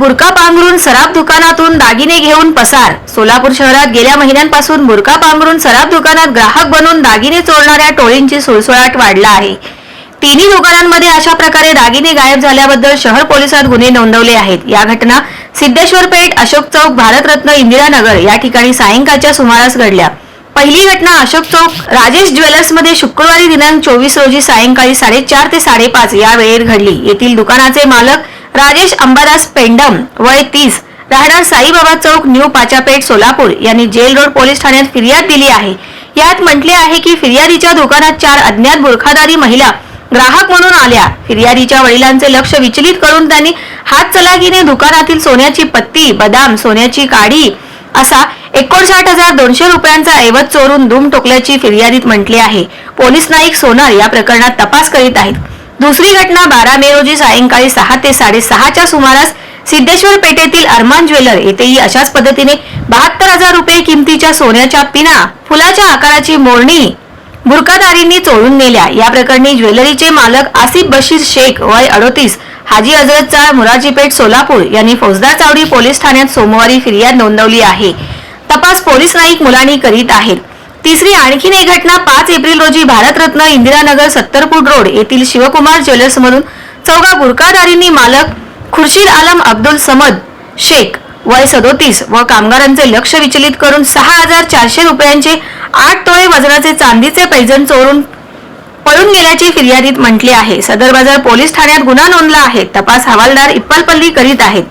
बुरका पांघरून सराफ दुकानातून दागिने घेऊन पसार। सोलापूर शहरात गेल्या महिन्यांपासून बुरका पांघरून सराफ दुकानात ग्राहक बनून दागिने चोरणाऱ्या टोळींची सुळसुळाट वाढला आहे। तिन्ही दुकानांमध्ये अशा प्रकारे दागिने गायब झाल्याबद्दल शहर पोलिसात गुन्हे नोंदवले आहेत। या घटना सिद्धेश्वर पेठ, अशोक चौक, भारतरत्न, इंदिरानगर या ठिकाणी सायंकाळच्या सुमारास घडल्या। पहिली घटना अशोक चौक राजेश ज्वेलर्स मध्ये शुक्रवारी दिनांक 24 रोजी सायंकाळी 4:30 ते 5:30 या वेळेत घडली। येथील दुकानाचे मालक राजेश अंबादास पेंडम वय 30 राहणार साईबाबा चौक, न्यू पाचापेठ, सोलापूर यांनी जेल रोड पोलीस ठाण्यात फिर्याद दिली आहे। यात म्हटले आहे की फिर्यादीच्या दुकानात 4 अज्ञात बुरखाधारी महिला ग्राहक म्हणून आल्या। फिर्यादीच्या वडिलांचे लक्ष विचलित करून त्यांनी हातचलाखीने दुकानातील सोन्याची पत्ती, बदाम, सोन्याची काडी असा 59,200 रुपयांचा ऐवज चोरून धूम ठोकल्याची फिर्यादीत म्हटले आहे। पोलीस नाईक सोनार या प्रकरणात तपास करीत आहेत। दुसरी घटना 12 मे रोजी सायंकाळी 6 ते 6:30 च्या सुमारास सिद्धेश्वर पेठेतील अरमान ज्वेलर येथेही अशाच पद्धतीने 72,000 रुपये किमतीच्या सोन्याच्या पिना, फुलाच्या आकाराची मोरणी बुरखाधारींनी चोरून नेल्या। या प्रकरणी ज्वेलरीचे मालक आसिफ बशीर शेख वय 38 हाजी हजरत चाळ, मुराजीपेठ, सोलापूर यांनी फौजदार चावडी पोलीस ठाण्यात सोमवारी फिर्याद नोंदवली आहे। तपास पोलीस नाईक मुलानी करीत आहेत। तिसरी आणखीन एक घटना 5 एप्रिल रोजी भारतरत्न, इंदिरानगर, 70 फूट रोड येथील शिवकुमार ज्वेलर्स मधून चौघा बुरखाधारींनी मालक खुर्शीद आलम अब्दुल समद शेख वय 37 व कामगारांचे लक्ष विचलित करून 6,400 रुपयांचे 8 तोळे वजनाचे चांदीचे पैंजण चोरून पळून गेल्याची फिर्यादीत म्हटले आहे। सदर बाजार पोलीस ठाण्यात गुन्हा नोंदला आहे। तपास हवालदार इप्पलपल्ली करीत आहेत।